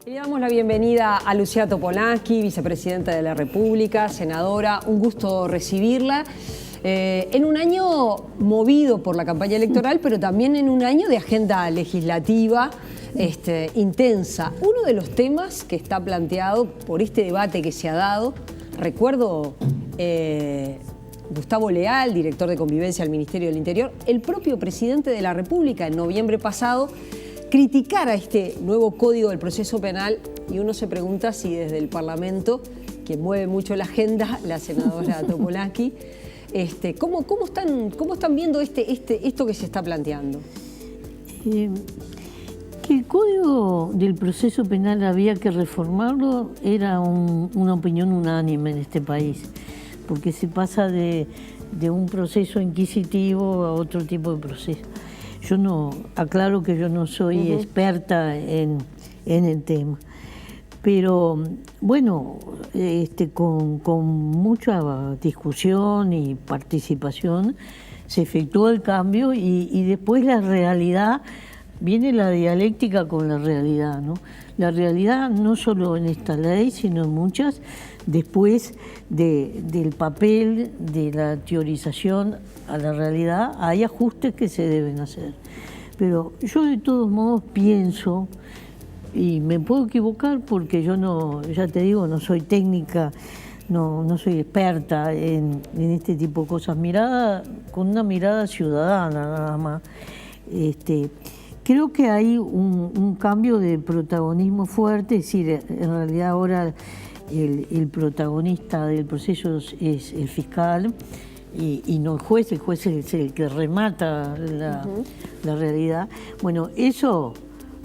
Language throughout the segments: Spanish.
Le damos la bienvenida a Lucía Topolansky, vicepresidenta de la República, senadora. Un gusto recibirla. En un año movido por la campaña electoral, pero también en un año de agenda legislativa intensa. Uno de los temas que está planteado por este debate que se ha dado, recuerdo Gustavo Leal, director de Convivencia del Ministerio del Interior, el propio presidente de la República en noviembre pasado, criticar a este nuevo Código del Proceso Penal, y uno se pregunta si desde el Parlamento, que mueve mucho la agenda, la senadora Topolansky, ¿cómo están viendo esto que se está planteando? Que el Código del Proceso Penal había que reformarlo era una opinión unánime en este país, porque se pasa de un proceso inquisitivo a otro tipo de proceso. Yo no, aclaro que yo no soy experta en el tema, pero bueno, con mucha discusión y participación se efectuó el cambio y después la realidad, viene la dialéctica con la realidad, ¿no? La realidad no solo en esta ley, sino en muchas, después del papel, de la teorización a la realidad, hay ajustes que se deben hacer. Pero yo de todos modos pienso, y me puedo equivocar porque yo no, ya te digo, no soy técnica, no soy experta en este tipo de cosas, con una mirada ciudadana nada más. Creo que hay un cambio de protagonismo fuerte, es decir, en realidad ahora el protagonista del proceso es el fiscal y no el juez es el que remata la realidad. Bueno, eso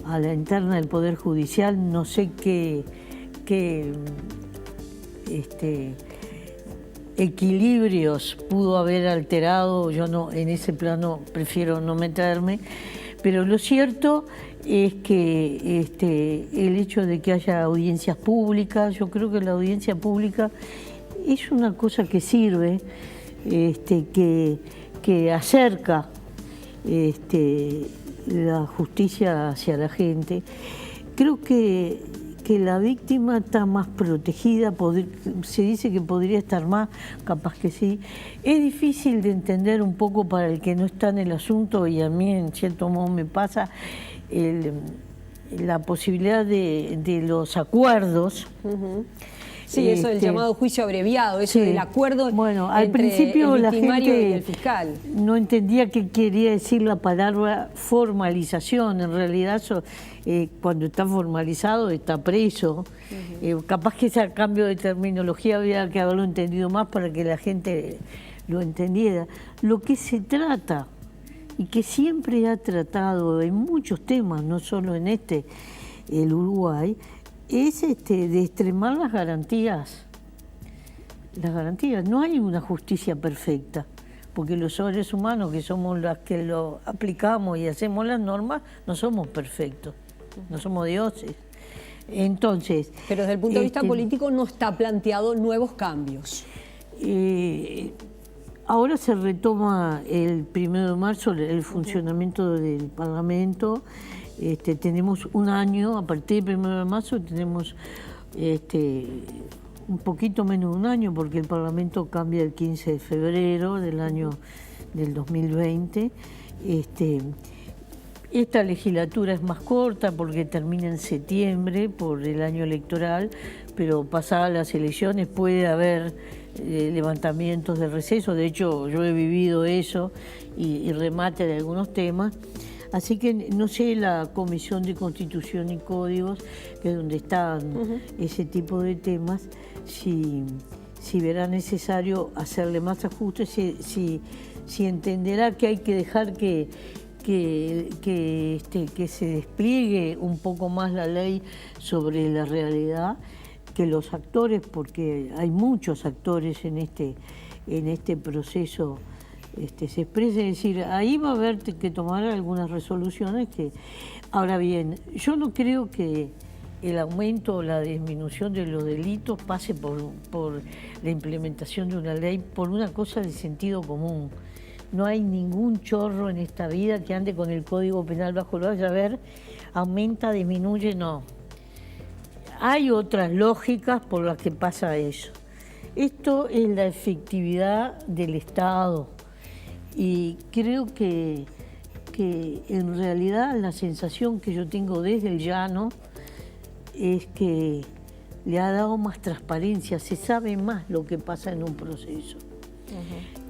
a la interna del Poder Judicial no sé qué equilibrios pudo haber alterado, yo no, en ese plano prefiero no meterme. Pero lo cierto es que el hecho de que haya audiencias públicas, yo creo que la audiencia pública es una cosa que sirve, que acerca la justicia hacia la gente. Creo que la víctima está más protegida, se dice que podría estar más, capaz que sí. Es difícil de entender un poco para el que no está en el asunto, y a mí en cierto modo me pasa la posibilidad de los acuerdos. Sí, eso del llamado juicio abreviado, eso del acuerdo al entre principio el la victimario gente y el fiscal. No entendía qué quería decir la palabra formalización. En realidad, cuando está formalizado, está preso. Capaz que ese cambio de terminología había que haberlo entendido más para que la gente lo entendiera. Lo que se trata, y que siempre ha tratado en muchos temas, no solo en el Uruguay, es de extremar las garantías. Las garantías. No hay una justicia perfecta, porque los seres humanos, que somos los que lo aplicamos y hacemos las normas, no somos perfectos, no somos dioses. Entonces, pero desde el punto de vista político no está planteado nuevos cambios. Ahora se retoma el 1 de marzo el funcionamiento del Parlamento. Tenemos un año, a partir del 1 de marzo tenemos un poquito menos de un año, porque el Parlamento cambia el 15 de febrero del 2020. Esta legislatura es más corta porque termina en septiembre por el año electoral, pero pasadas las elecciones puede haber levantamientos de receso. De hecho, yo he vivido eso y remate de algunos temas. Así que no sé, la Comisión de Constitución y Códigos, que es donde están ese tipo de temas, si verá necesario hacerle más ajustes, si entenderá que hay que dejar que se despliegue un poco más la ley sobre la realidad, que los actores, porque hay muchos actores en este proceso, se exprese, es decir, ahí va a haber que tomar algunas resoluciones que, ahora bien, yo no creo que el aumento o la disminución de los delitos pase por la implementación de una ley, por una cosa de sentido común. No hay ningún chorro en esta vida que ande con el Código Penal bajo el brazo, a ver, aumenta, disminuye, no. hay otras lógicas por las que pasa eso. Esto es la efectividad del Estado y creo que en realidad la sensación que yo tengo desde el llano es que le ha dado más transparencia, se sabe más lo que pasa en un proceso.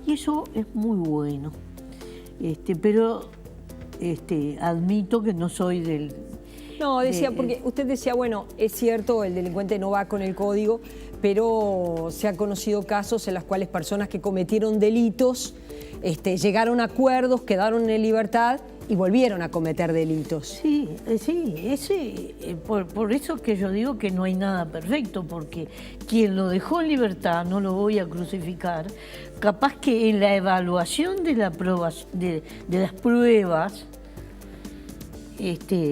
Y eso es muy bueno. Pero admito que no soy del... No, decía, porque usted decía, bueno, es cierto, el delincuente no va con el código, pero se han conocido casos en los cuales personas que cometieron delitos llegaron a acuerdos, quedaron en libertad y volvieron a cometer delitos. Sí, por eso que yo digo que no hay nada perfecto, porque quien lo dejó en libertad, no lo voy a crucificar, capaz que en la evaluación de las pruebas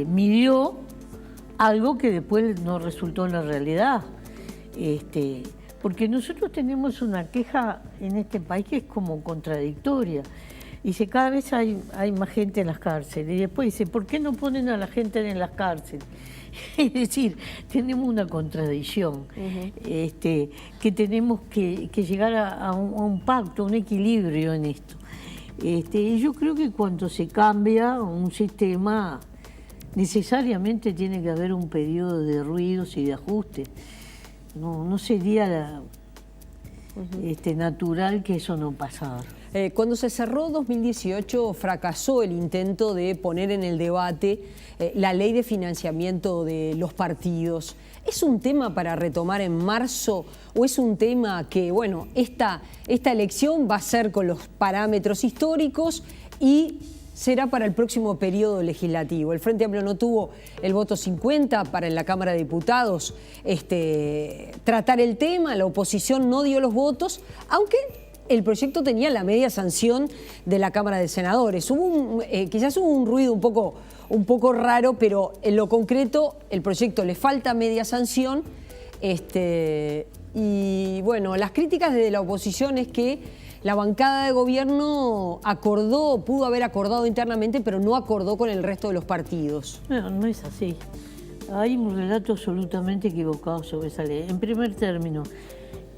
midió algo que después no resultó en la realidad. Porque nosotros tenemos una queja en este país que es como contradictoria. Dice, cada vez hay más gente en las cárceles. Y después dice, ¿por qué no ponen a la gente en las cárceles? Es decir, tenemos una contradicción, que tenemos que llegar a un pacto, un equilibrio en esto. Y yo creo que cuando se cambia un sistema, necesariamente tiene que haber un periodo de ruidos y de ajustes. No sería natural que eso no pasara. Cuando se cerró 2018 fracasó el intento de poner en el debate la ley de financiamiento de los partidos. ¿Es un tema para retomar en marzo o es un tema que, bueno, esta elección va a ser con los parámetros históricos y será para el próximo periodo legislativo? El Frente Amplio no tuvo el voto 50 para en la Cámara de Diputados tratar el tema, la oposición no dio los votos, aunque el proyecto tenía la media sanción de la Cámara de Senadores. Quizás hubo un ruido un poco raro, pero en lo concreto el proyecto le falta media sanción. Y bueno, las críticas desde la oposición es que la bancada de gobierno pudo haber acordado internamente, pero no acordó con el resto de los partidos. No es así. Hay un relato absolutamente equivocado sobre esa ley. En primer término,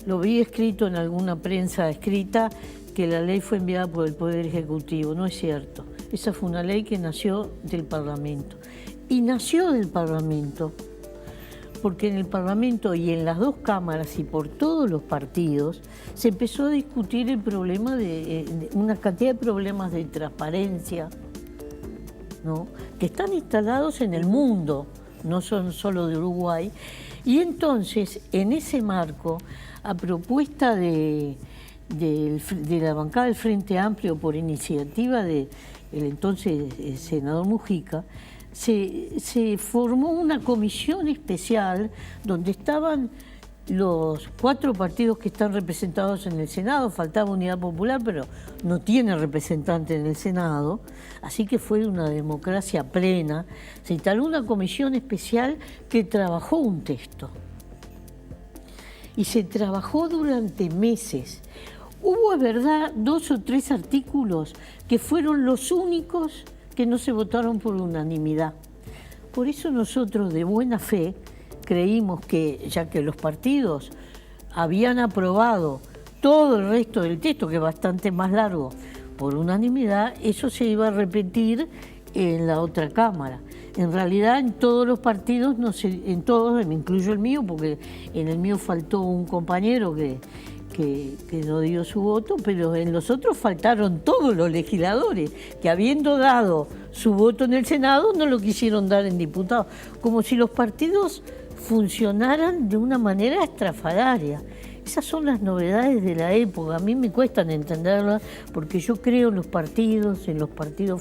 lo vi escrito en alguna prensa escrita que la ley fue enviada por el Poder Ejecutivo. No es cierto. Esa fue una ley que nació del Parlamento. Y nació del Parlamento porque en el Parlamento y en las dos cámaras y por todos los partidos se empezó a discutir el problema de una cantidad de problemas de transparencia, ¿no?, que están instalados en el mundo, no son solo de Uruguay. Y entonces, en ese marco, a propuesta de la bancada del Frente Amplio por iniciativa del entonces senador Mujica, se formó una comisión especial donde estaban los 4 partidos que están representados en el Senado. Faltaba Unidad Popular, pero no tiene representante en el Senado, así que fue una democracia plena. Se instaló una comisión especial que trabajó un texto. Y se trabajó durante meses. Hubo, es verdad, 2 o 3 artículos que fueron los únicos que no se votaron por unanimidad. Por eso nosotros, de buena fe, creímos que, ya que los partidos habían aprobado todo el resto del texto, que es bastante más largo, por unanimidad, eso se iba a repetir en la otra Cámara. En realidad, en todos los partidos, en todos, me incluyo el mío, porque en el mío faltó un compañero que no dio su voto, pero en los otros faltaron todos los legisladores, que habiendo dado su voto en el Senado, no lo quisieron dar en diputados, como si los partidos funcionaran de una manera estrafalaria. Esas son las novedades de la época. A mí me cuestan entenderlas porque yo creo en los partidos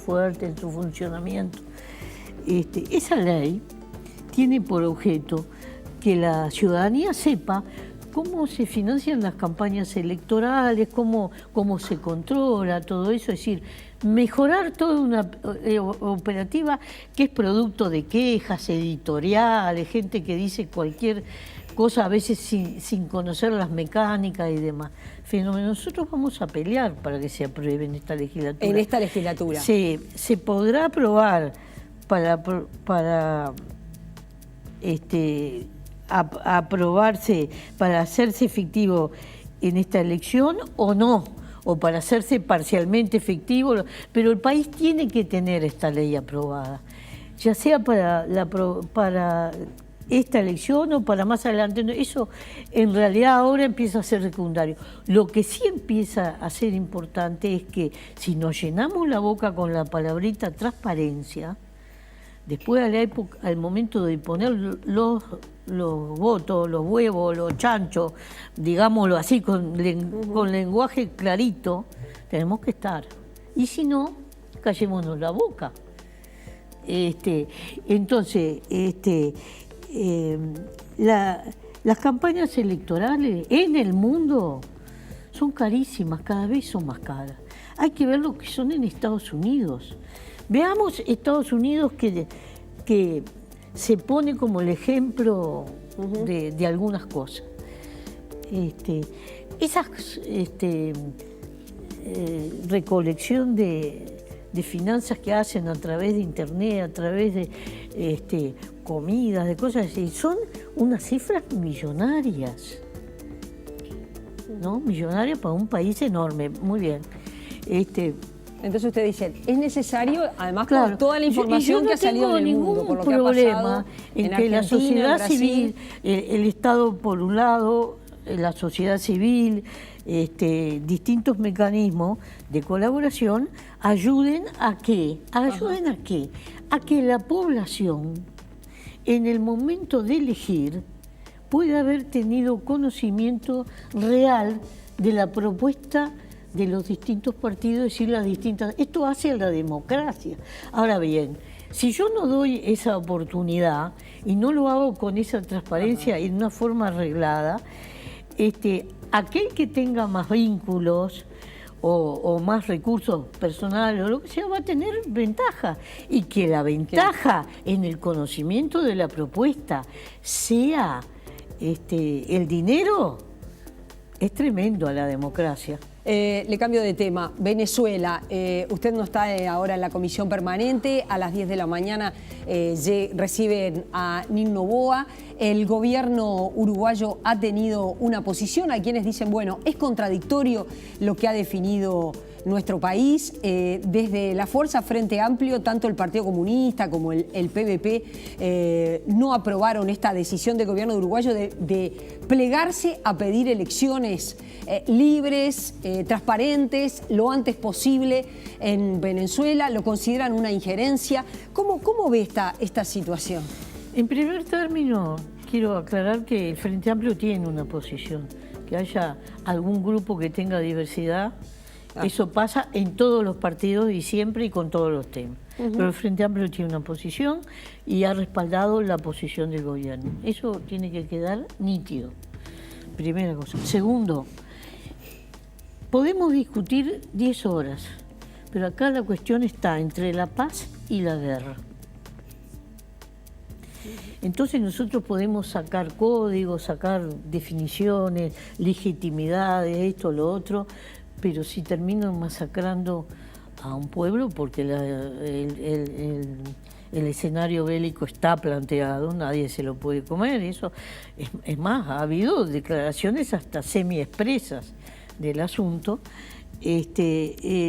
fuertes, en su funcionamiento. Esa ley tiene por objeto que la ciudadanía sepa cómo se financian las campañas electorales, cómo se controla todo eso, es decir, mejorar toda una operativa que es producto de quejas editoriales, gente que dice cualquier cosa a veces sin conocer las mecánicas y demás. Fenómeno. Nosotros vamos a pelear para que se apruebe en esta legislatura. En esta legislatura. Se podrá aprobar para aprobarse, para hacerse efectivo en esta elección o no, o para hacerse parcialmente efectivo, pero el país tiene que tener esta ley aprobada, ya sea para esta elección o para más adelante. Eso en realidad ahora empieza a ser secundario. Lo que sí empieza a ser importante es que si nos llenamos la boca con la palabrita transparencia, después al momento de poner los votos, los huevos, los chanchos, digámoslo así, con lenguaje clarito, tenemos que estar. Y si no, callémonos la boca. Entonces, las campañas electorales en el mundo son carísimas, cada vez son más caras. Hay que ver lo que son en Estados Unidos. Veamos Estados Unidos que se pone como el ejemplo de algunas cosas. Esas recolección de finanzas que hacen a través de internet, a través de comidas, de cosas así, son unas cifras millonarias, ¿no? Millonarias para un país enorme, muy bien. Entonces usted dice, es necesario, además Claro, con toda la información que ha salido en el mundo, por lo que ha pasado en que la sociedad civil, el Estado por un lado, la sociedad civil, distintos mecanismos de colaboración ayuden a qué, a que la población en el momento de elegir pueda haber tenido conocimiento real de la propuesta de los distintos partidos, es decir, las distintas. Esto hace a la democracia. Ahora bien, si yo no doy esa oportunidad y no lo hago con esa transparencia y de una forma arreglada, aquel que tenga más vínculos o más recursos personales o lo que sea va a tener ventaja, y que la ventaja en el conocimiento de la propuesta sea el dinero, es tremendo a la democracia. Le cambio de tema. Venezuela, usted no está ahora en la comisión permanente. A las 10 de la mañana reciben a Nil Noboa. El gobierno uruguayo ha tenido una posición. Hay quienes dicen, bueno, es contradictorio lo que ha definido nuestro país. Desde la Fuerza Frente Amplio, tanto el Partido Comunista como el PVP no aprobaron esta decisión del gobierno uruguayo de plegarse a pedir elecciones libres, transparentes, lo antes posible en Venezuela. Lo consideran una injerencia. ¿Cómo ve esta situación? En primer término, quiero aclarar que el Frente Amplio tiene una posición. Que haya algún grupo que tenga diversidad, eso pasa en todos los partidos y siempre y con todos los temas. Pero el Frente Amplio tiene una posición y ha respaldado la posición del gobierno. Eso tiene que quedar nítido. Primera cosa. Segundo, podemos discutir 10 horas, pero acá la cuestión está entre la paz y la guerra. Entonces nosotros podemos sacar códigos, sacar definiciones, legitimidades, esto, lo otro, pero si terminan masacrando a un pueblo, porque el escenario bélico está planteado, nadie se lo puede comer, eso es más, ha habido declaraciones hasta semi-expresas del asunto,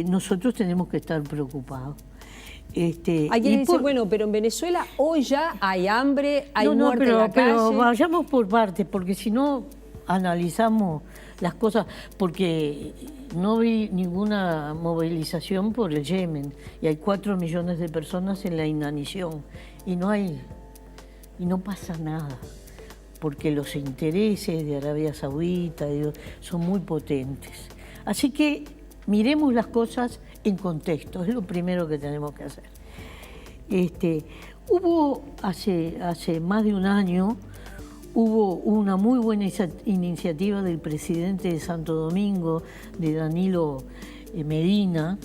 nosotros tenemos que estar preocupados. Hay quien dice, bueno, pero en Venezuela hoy ya hay hambre, hay muerte en la calle. Pero vayamos por partes, porque si no analizamos las cosas, porque no vi ninguna movilización por el Yemen, y hay 4 millones de personas en la inanición, y no pasa nada, porque los intereses de Arabia Saudita son muy potentes. Así que miremos las cosas en contexto, es lo primero que tenemos que hacer. Hubo hace más de un año, hubo una muy buena iniciativa del presidente de Santo Domingo, de Danilo Medina,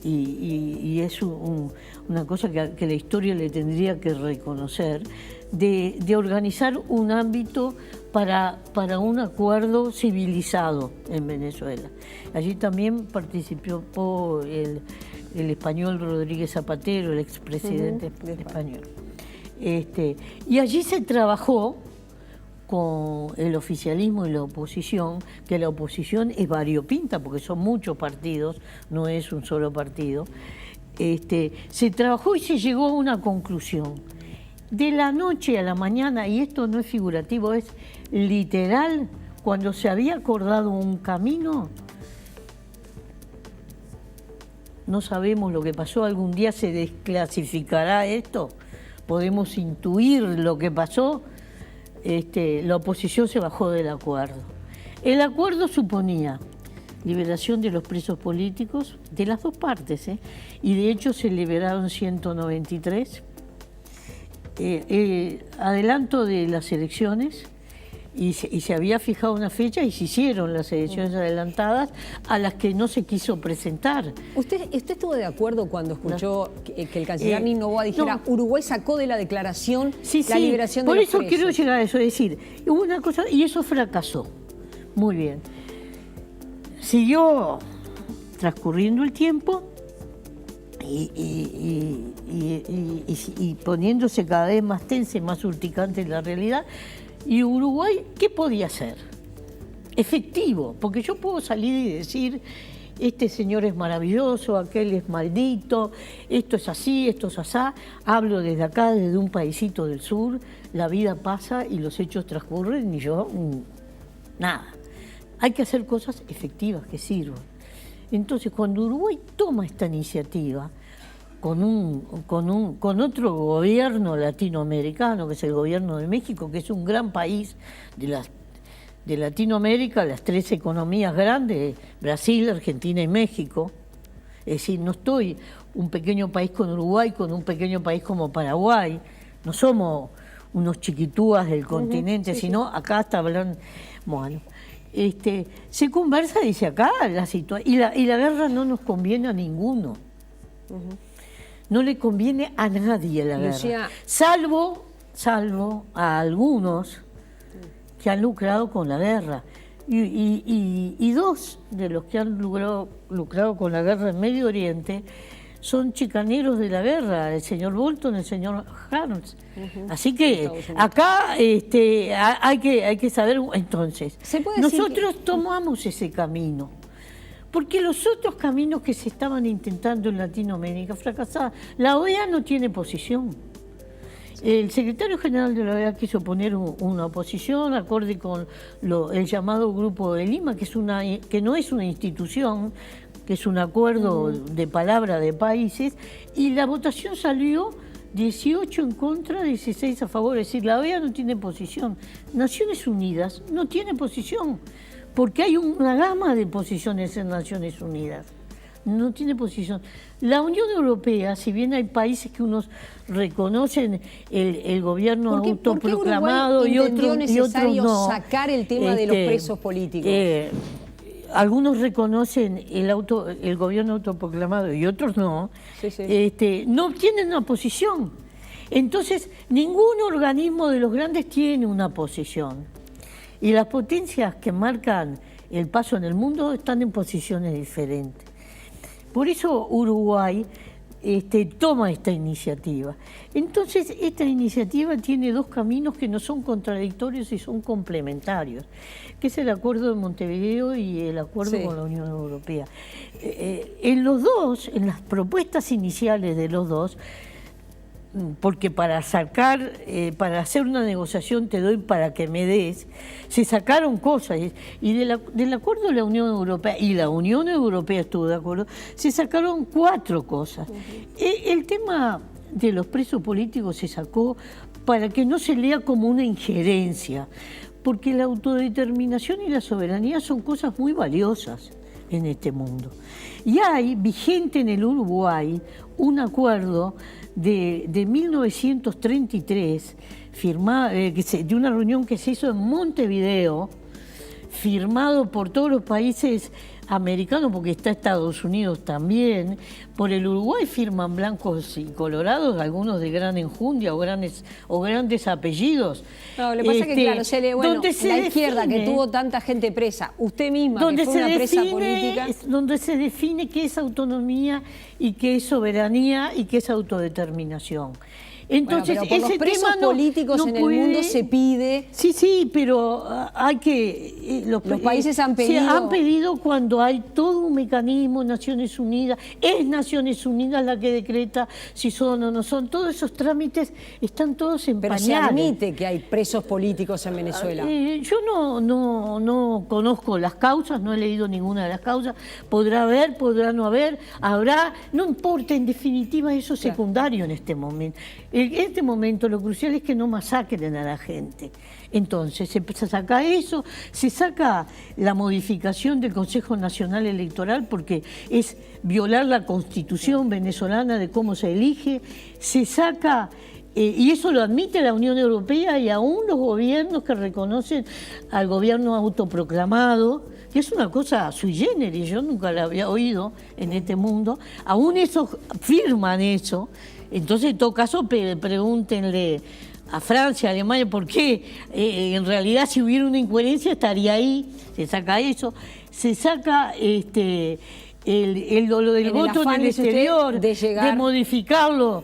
y es una cosa que la historia le tendría que reconocer, de organizar un ámbito para un acuerdo civilizado en Venezuela. Allí también participó el español Rodríguez Zapatero, el expresidente español. Y allí se trabajó con el oficialismo y la oposición, que la oposición es variopinta porque son muchos partidos, no es un solo partido, se trabajó y se llegó a una conclusión. De la noche a la mañana, y esto no es figurativo, es literal, cuando se había acordado un camino, no sabemos lo que pasó, algún día se desclasificará esto, podemos intuir lo que pasó, la oposición se bajó del acuerdo. El acuerdo suponía liberación de los presos políticos de las dos partes, y de hecho se liberaron 193, adelanto de las elecciones, y se había fijado una fecha y se hicieron las elecciones adelantadas a las que no se quiso presentar. ¿Usted estuvo de acuerdo cuando escuchó que el canciller Nino Noboa dijera Uruguay sacó de la declaración la liberación de los presos? Por eso quiero llegar a eso, es decir, hubo una cosa y eso fracasó. Muy bien. Siguió transcurriendo el tiempo y poniéndose cada vez más tensa y más urticante la realidad. ¿Y Uruguay qué podía hacer? Efectivo, porque yo puedo salir y decir, este señor es maravilloso, aquel es maldito, esto es así, esto es asá. Hablo desde acá, desde un paisito del sur, la vida pasa y los hechos transcurren y yo, nada. Hay que hacer cosas efectivas que sirvan. Entonces, cuando Uruguay toma esta iniciativa, con otro gobierno latinoamericano, que es el gobierno de México, que es un gran país de Latinoamérica, las tres economías grandes, Brasil, Argentina y México. Es decir, no estoy un pequeño país con Uruguay, con un pequeño país como Paraguay, no somos unos chiquitúas del continente, sino acá hasta hablan, bueno, se conversa, dice acá, la situación, y la guerra no nos conviene a ninguno. No le conviene a nadie la guerra, salvo a algunos que han lucrado con la guerra. Y dos de los que han lucrado con la guerra en Medio Oriente son chicaneros de la guerra, el señor Bolton, el señor Harms. Así que acá hay que saber, entonces, nosotros tomamos ese camino. Porque los otros caminos que se estaban intentando en Latinoamérica fracasaban. La OEA no tiene posición. El secretario general de la OEA quiso poner una oposición acorde con el llamado Grupo de Lima, que no es una institución, que es un acuerdo de palabra de países, y la votación salió 18 en contra, 16 a favor. Es decir, la OEA no tiene posición. Naciones Unidas no tiene posición. Porque hay una gama de posiciones en Naciones Unidas. No tiene posición. La Unión Europea, si bien hay países que unos reconocen el gobierno autoproclamado y otros no, sacar el tema de los presos políticos. Algunos reconocen el gobierno autoproclamado y otros no, no tienen una posición. Entonces, ningún organismo de los grandes tiene una posición. Y las potencias que marcan el paso en el mundo están en posiciones diferentes. Por eso Uruguay toma esta iniciativa. Entonces, esta iniciativa tiene dos caminos que no son contradictorios y son complementarios, que es el Acuerdo de Montevideo y el Acuerdo con la Unión Europea. En los dos, en las propuestas iniciales de los dos, porque para hacer una negociación te doy para que me des, se sacaron cosas, y del acuerdo de la Unión Europea, y la Unión Europea estuvo de acuerdo, se sacaron 4 cosas. El tema de los presos políticos se sacó para que no se lea como una injerencia, porque la autodeterminación y la soberanía son cosas muy valiosas en este mundo. Y hay vigente en el Uruguay un acuerdo de 1933, de una reunión que se hizo en Montevideo, firmado por todos los países americanos, porque está Estados Unidos también. Por el Uruguay firman blancos y colorados, algunos de gran enjundia o grandes apellidos. No, lo que pasa es que, claro, la izquierda que tuvo tanta gente presa, usted misma que fue una presa política. Donde se define qué es autonomía y qué es soberanía y qué es autodeterminación. Entonces, bueno, pero por ese los presos tema no, políticos no en puede... el mundo se pide. Sí, pero hay que... Los países han pedido... Se han pedido cuando hay todo un mecanismo, Naciones Unidas, es Naciones Unidas la que decreta si son o no son. Todos esos trámites están todos en Pero pañales. se admite que hay presos políticos en Venezuela. Yo no conozco las causas, no he leído ninguna de las causas. Podrá haber, podrá no haber, habrá, no importa, en definitiva eso es secundario en este momento. En este momento lo crucial es que no masacren a la gente. Entonces se saca eso, se saca la modificación del Consejo Nacional Electoral porque es violar la Constitución venezolana de cómo se elige, se saca... y eso lo admite la Unión Europea y aún los gobiernos que reconocen al gobierno autoproclamado, que es una cosa sui generis, yo nunca la había oído en este mundo, aún esos firman eso. Entonces, en todo caso, pregúntenle a Francia, a Alemania, por qué en realidad si hubiera una incoherencia estaría ahí, se saca eso, se saca lo del voto en el exterior, de modificarlo,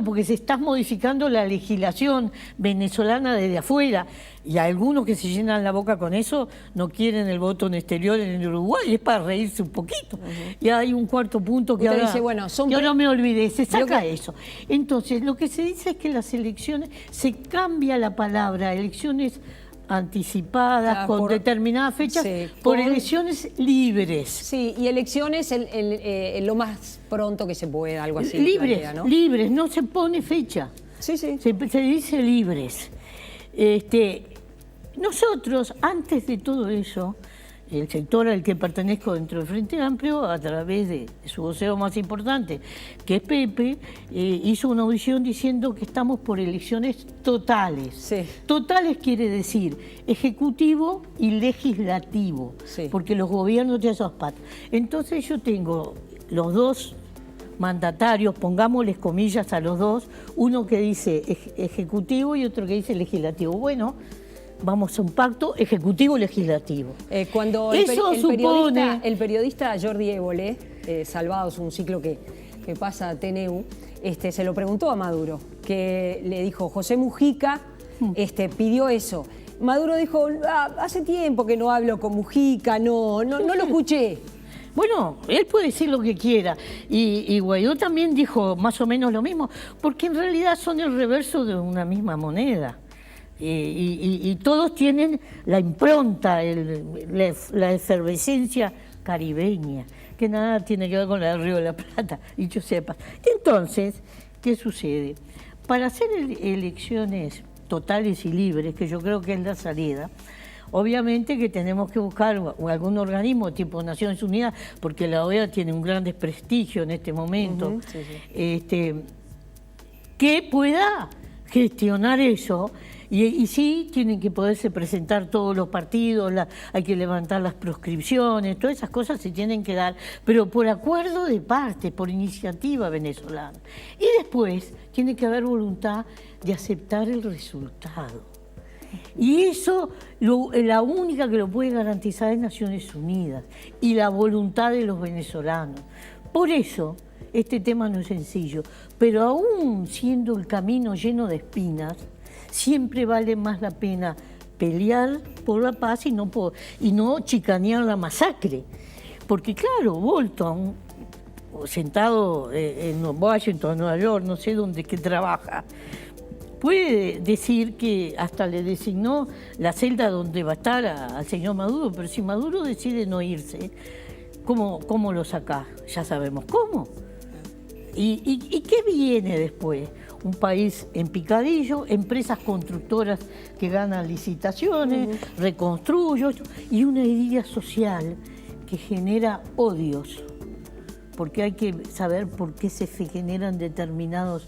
porque se está modificando la legislación venezolana desde afuera, y algunos que se llenan la boca con eso no quieren el voto en exterior en el Uruguay, y es para reírse un poquito. Y hay un cuarto punto que ahora, dice, bueno, yo no me olvidé, se saca eso. Entonces, lo que se dice es que las elecciones, se cambia la palabra, elecciones anticipadas, con determinadas fechas, por elecciones libres. Sí, y elecciones lo más pronto que se pueda, algo así. Libres, plantea, ¿no? libres, no se pone fecha. Sí, sí. Se dice libres. Nosotros, antes de todo eso, el sector al que pertenezco dentro del Frente Amplio, a través de su vocero más importante, que es Pepe, hizo una audición diciendo que estamos por elecciones totales. Sí. Totales quiere decir ejecutivo y legislativo, porque los gobiernos ya son patas. Entonces yo tengo los dos mandatarios, pongámosles comillas a los dos, uno que dice ejecutivo y otro que dice legislativo. Bueno, vamos a un pacto ejecutivo-legislativo. Cuando el periodista Jordi Évole, Salvados, un ciclo que pasa a TNU, se lo preguntó a Maduro, que le dijo, José Mujica pidió eso. Maduro dijo, hace tiempo que no hablo con Mujica, no lo escuché. Bueno, él puede decir lo que quiera, y Guaidó también dijo más o menos lo mismo, porque en realidad son el reverso de una misma moneda. Y todos tienen la impronta, la efervescencia caribeña, que nada tiene que ver con el Río de la Plata, dicho sepa. Entonces, ¿qué sucede? Para hacer elecciones totales y libres, que yo creo que es la salida, obviamente que tenemos que buscar algún organismo tipo Naciones Unidas, porque la OEA tiene un gran desprestigio en este momento, que pueda gestionar eso. Y sí, tienen que poderse presentar todos los partidos, hay que levantar las proscripciones, todas esas cosas se tienen que dar, pero por acuerdo de parte, por iniciativa venezolana. Y después tiene que haber voluntad de aceptar el resultado. Y eso, la única que lo puede garantizar es Naciones Unidas y la voluntad de los venezolanos. Por eso, este tema no es sencillo, pero aún siendo el camino lleno de espinas, siempre vale más la pena pelear por la paz y no chicanear la masacre. Porque claro, Bolton, sentado en Washington, Nueva York, no sé dónde que trabaja, puede decir que hasta le designó la celda donde va a estar al señor Maduro, pero si Maduro decide no irse, ¿cómo lo saca? Ya sabemos cómo. ¿Y qué viene después? Un país en picadillo, empresas constructoras que ganan licitaciones, reconstruyen, y una herida social que genera odios, porque hay que saber por qué se generan determinados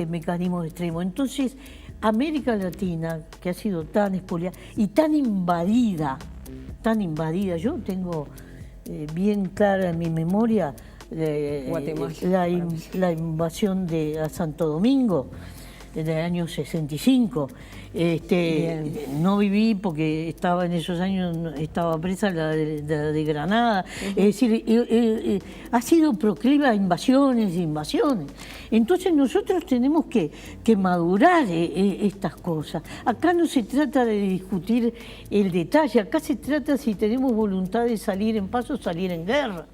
mecanismos extremos. Entonces, América Latina, que ha sido tan expoliada y tan invadida, yo tengo bien clara en mi memoria la invasión a Santo Domingo, del año 65. No viví porque estaba en esos años, estaba presa la de Granada. Es decir, ha sido proclive a invasiones e invasiones. Entonces nosotros tenemos que madurar estas cosas. Acá no se trata de discutir el detalle, acá se trata si tenemos voluntad de salir en paz o salir en guerra.